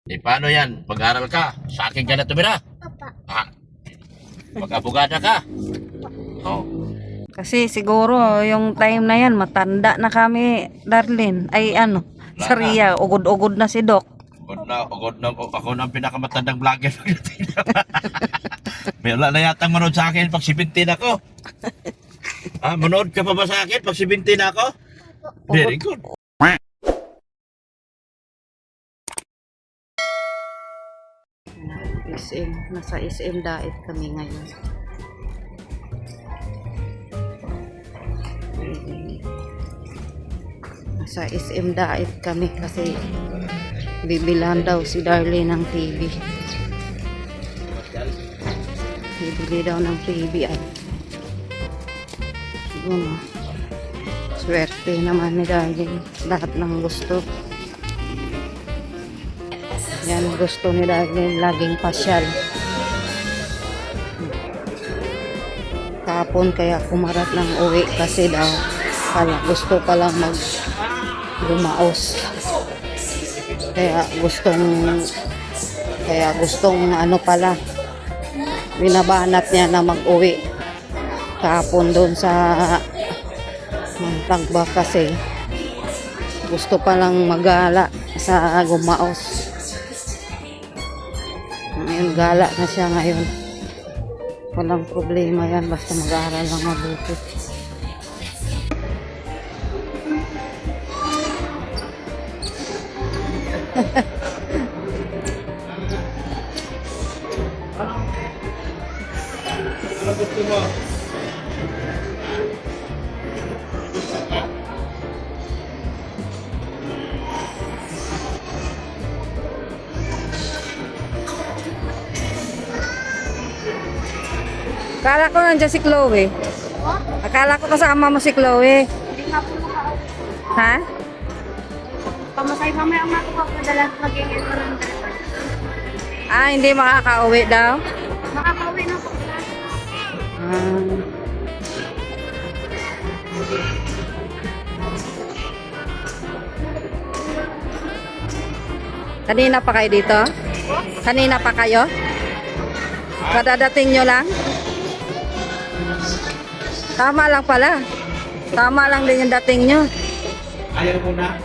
Di paano yan? Pag-aral ka, sa akin ka na tumira. Papa. Ah, mag-abogada ka. Oh. Kasi siguro yung time na yan, matanda na kami, Darlene. Ay ano, Wala sa Ria, ugod-ugod na si Doc. Ugod na, ako na ang pinakamatandang vlogger pagdating na. May wala na yatang manood sa akin pag 17 ako. Ah, manood ka pa ba sa akin pag 17 ako? Very good. SM, nasa SM Daet kami ngayon. Nasa SM Daet kami kasi bibilan daw si Darlene ng TV. Bibili daw ng TV ay. Yun, swerte naman ni Darlene. Lahat ng gusto. Yan, gusto ni Darlene laging pasyal. Kahapon kaya kumarat ng uwi kasi daw gusto palang lumaos. Kaya gustong ano pala, binabanat niya na mag-uwi kahapon doon sa Tagba kasi gusto palang magala sa Gumaos. Ngayon gala na siya ngayon. Walang problema yan basta mag-aaral lang mabuti. Ano gusto mo? Akala ko nandiyan si Chloe. Oh? Akala ko kasama mo si Chloe. Hindi nga po makauwi. Ha? Pamasay mamaya ang matupapadala magiging ito ng driver. Ah, hindi makakauwi daw? Makakauwi na po. Ah. Kanina pa kayo dito? Kanina pa kayo? Kadadating nyo lang? Tama lang pala. Tama lang din yung dating nyo. Ayaw mo na?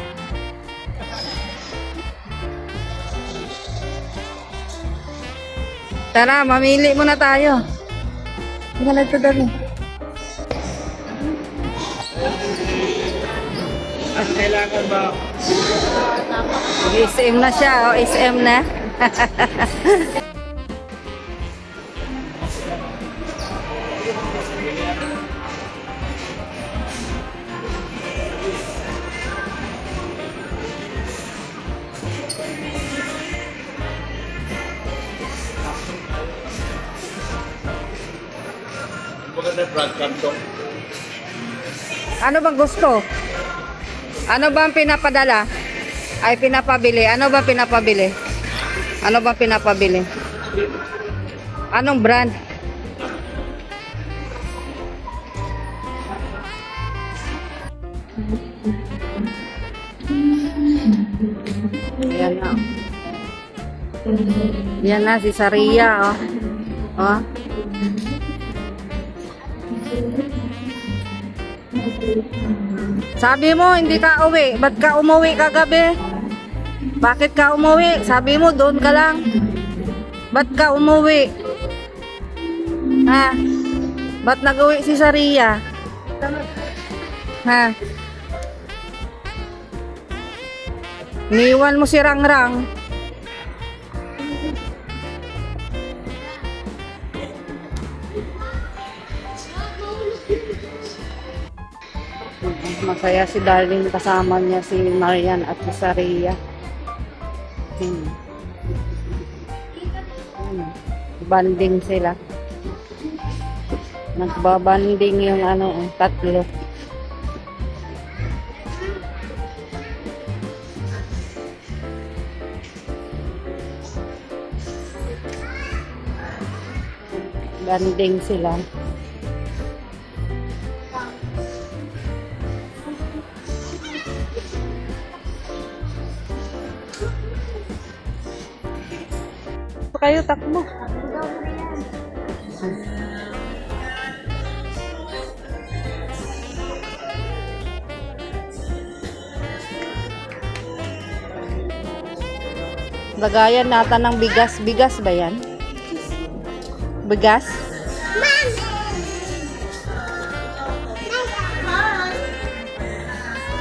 Tara, mamili muna tayo. Galag to dali. At kailangan ba? SM na siya, o SM na. Maganda brand Samsung. Ano bang gusto? Ano bang pinapadala? Ay, pinapabili. Ano bang pinapabili? Ano bang pinapabili? Anong brand? Yan na. Yan na si Saria, oh. Oh. Sabi mo, hindi ka uwi. Ba't ka umuwi kagabi? Bakit ka umuwi? Sabi mo, doon ka lang. Ba't ka umuwi? Ha? Ba't nag-uwi si Saria? Ha? Niwan mo si Rangrang. Masaya si Darlene kasama niya si Marian at si Saria. Banding sila. Nagbabanding yung tatlo. Banding sila. kayo, takbo. Lagayan natin ng bigas. Bigas ba yan? Bigas?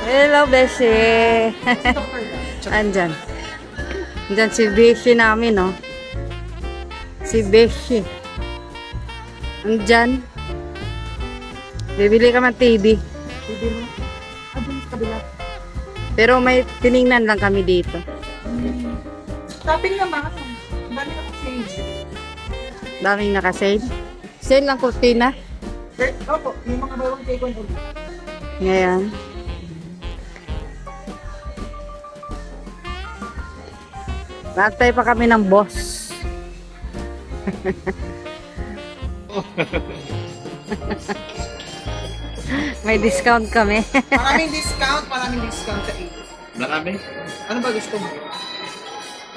Hello, Beshi. Andyan. Andyan si Beshi namin, no? Si Beshi. Andyan. Bibili ka ng TV. TV mo? Pero may tiningnan lang kami dito. Sabi nga mga dami na sale. Daming nakasale. Sale lang kurtina. Opo, yung mga bawang take on ulit. Ngayon. Naantay pa kami ng boss. May discount kami. Maraming discount sa iyo. Marami? Ano ba gusto mo?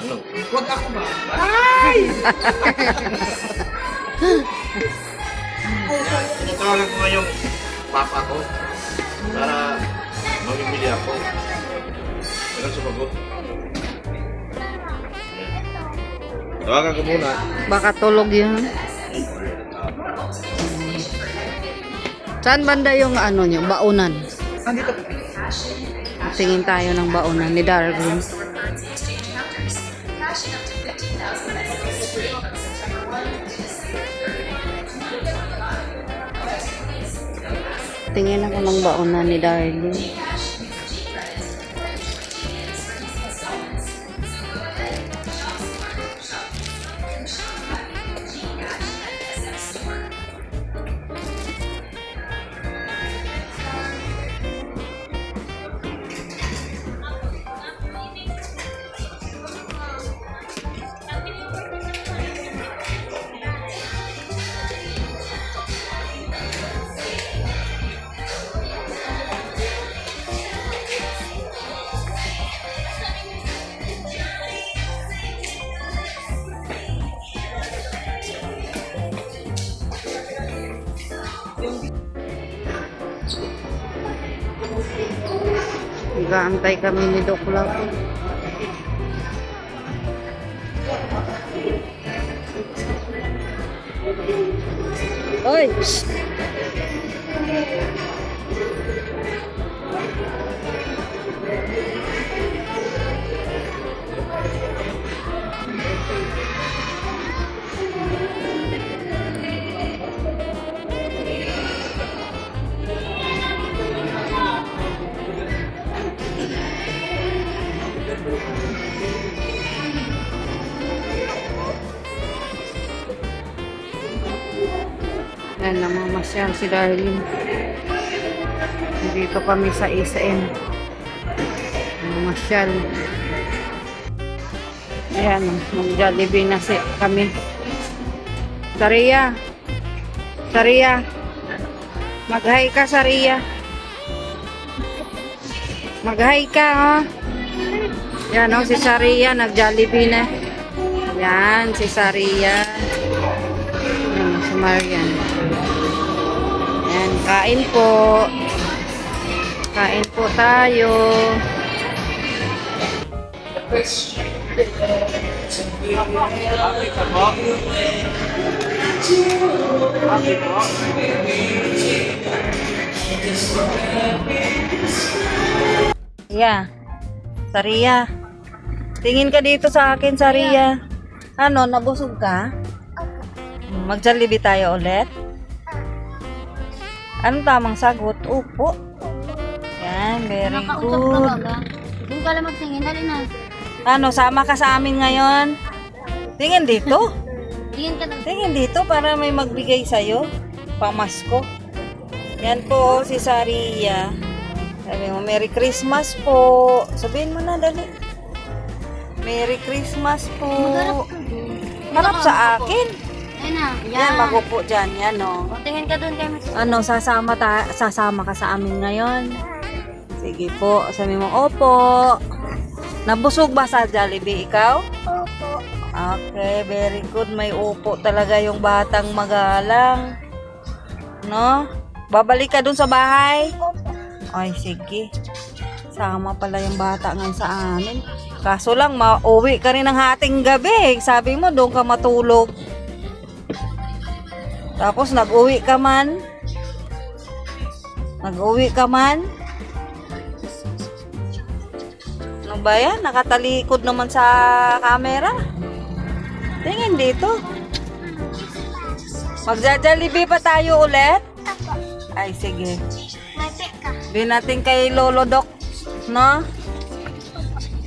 Ano? Huwag ako ba? Ay! Tawagan ko nga yung papa ko para mamimili ako. Pero sumagot. Tawagan ko muna. Baka tulog yun. Saan banda yung ano nyo? Baunan. Andito po. Tingin tayo ng baunan ni Darwin. Tingin ako ng baunan ni Darwin. Nag-aantay kami ni Doc Love. Oy! Shh! Ayan, namamasyal si Darlene. Dito kami sa SM. Namamasyal. Ayan, mag-Jollibee na kami. Saria. Saria. Mag-hi ka, Saria. Mag-hi ka, oh. Yan, oh, si Saria. Nag-Jollibee na. Yan, si Saria. Yan, si Marian. Yan, kain po. Kain po tayo. Yeah. Saria. Tingin ka dito sa akin, Saria. Ano, nabusog ka? Mag-Jollibee tayo ulit? Anong tamang sagot? Upo. Yan, very good. Doon ka lang magtingin. Dali na. Ano, sama ka sa amin ngayon? Tingin dito. Tingin ka doon. Tingin dito para may magbigay sa'yo. Pamasko. Yan po, si Saria. Sabi mo, Merry Christmas po. Sabihin mo na, dali. Merry Christmas po. Harap sa akin. Ayun na. Yan, magupo dyan. Yan, o. O, tingin ka doon kay Miss. Ano, sasama ka sa amin ngayon? Sige po. Sabi mo, opo. Nabusog ba sa Jollibee ikaw? Opo. Okay, very good. May upo talaga yung batang magalang. No? Babalik ka dun sa bahay? Opo. Ay, sige. Sama pala yung bata ngayon sa amin. Kaso lang, mauwi ka rin ng hating gabi. Sabi mo, doon ka matulog. Tapos, nag-uwi ka man. Nag-uwi ka man. Ano ba yan? Nakatalikod naman sa camera. Tingin dito. Magja-Jollibee pa tayo ulit? Opo. Ay, sige. Mati ka. Sabihin natin kay Lolo Doc, no?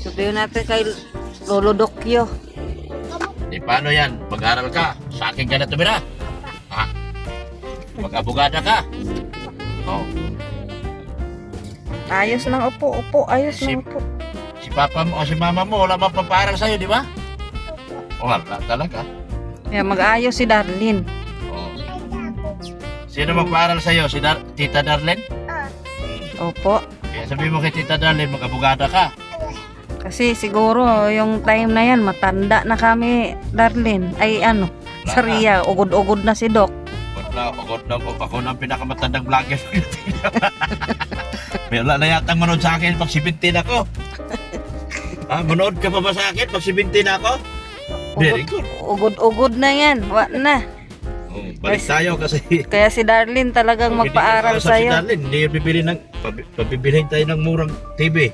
Sabihin natin kay Lolo Docyo. Di paano yan? Mag-aral ka. Sa akin ka na tumira. Ha? Mag-abogada ka. Oh. Ayos lang upo, upo. Ayos lang upo. Si papa mo o si mama mo, wala bang pamparal sa'yo, di ba? Wala talaga. Kaya mag-ayos si Darlene. Oh. Sino magpaaral sa'yo? Si Tita Darlene? Opo. Kaya sabi mo kay Tita Darlene, mag-abogada ka. Kasi siguro yung time na yan, matanda na kami, Darlene. Ay ano, sa Ria, ugod-ugod na si Doc. Ako na ang pinakamatandang vlogger. May wala na yatang manood sa akin pag 17 ako. Manood ka pa ba sa akin pag 17 ako? Very good. Ugod-ugod na yan, wa na. Balik tayo kasi Kaya si Darlene talagang magpaaral Si sa'yo. Darlene, hindi bibili ng pabibilhin tayo ng murang TV.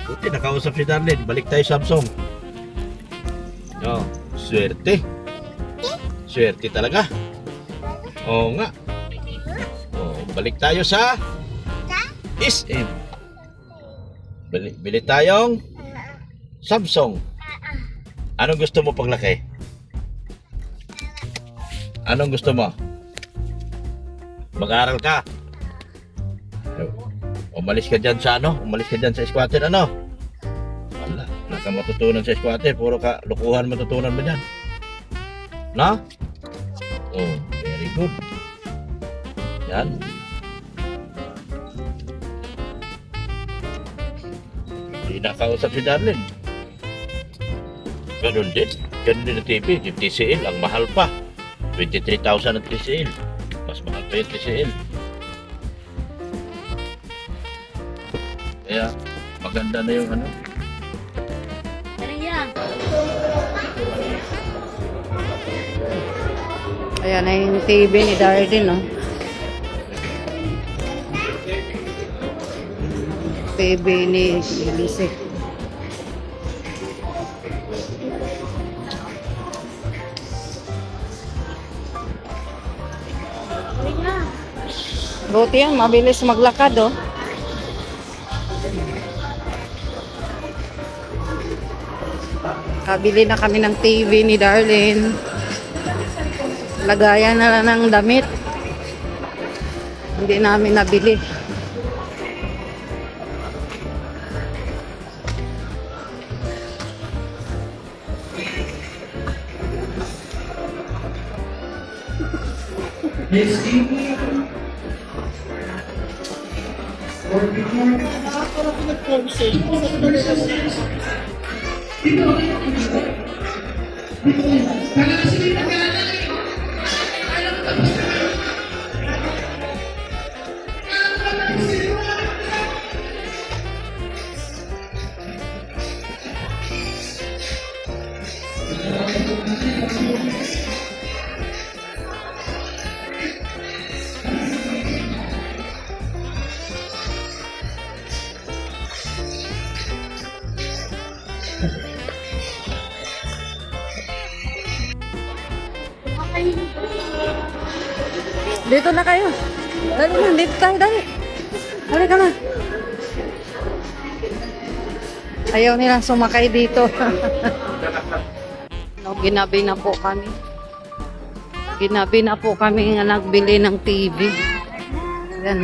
Buti nakausap si Darlene, balik tayo Samsung. No, swerte. Swerte talaga. Oo nga. Balik tayo sa SM. Bili tayong Samsung. Anong gusto mo paglaki? Anong gusto mo? Mag-aaral ka? Umalis ka dyan sa ano? Umalis ka dyan sa squatter ano? Wala. Wala kang matutunan sa squatter. Puro ka lukuhan matutunan mo dyan. No? Oh, very good. Yan. Hindi nakausap si Darlene. Ganun din. Ganun din ang TV. Yung TCL, ang mahal pa. 23,000 ang TCL. Mas mahal pa yung TCL. Kaya, maganda na yung ano. Maria. Ayan na yung TV ni Darlene, no? TV ni Lise. Maria. Buti yan, mabilis maglakad, oh. Kabili na kami ng TV ni Darlene. Lagayan na lang ng damit. Hindi namin nabili. Dito na kayo. Dali na, dito tayo, dali. Dali ka na. Ayaw nilang sumakay dito. No, ginabi na po kami. Ginabi na po kami nga nagbili ng TV. Ayan.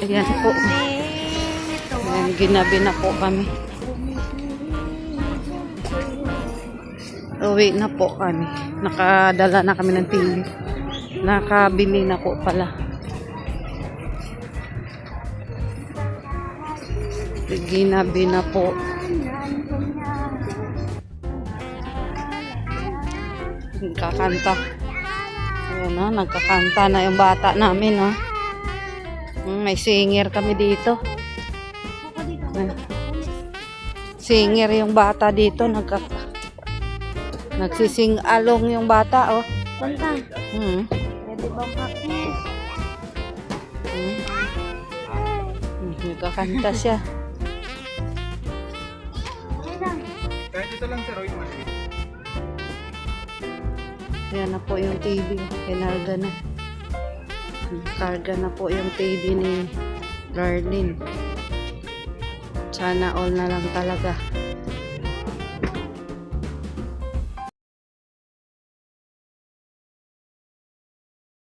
Ayan po. Ayan, ginabi na po kami. Uwi na po kami. Nakadala na kami ng TV. Nakabili na po pala. Ginabi na po. Nagkakanta. Ayan na, nagkakanta na yung bata namin, ha. May singer kami dito. Singer yung bata dito. Nagsising along yung bata, oh. Punta. Pwede bang practice? Nagkakanta siya. Kahit ito lang si Roy, mali. Ayan na po yung TV. Kinarga na. Karga na po yung TV ni Darlene. Sana all na lang talaga.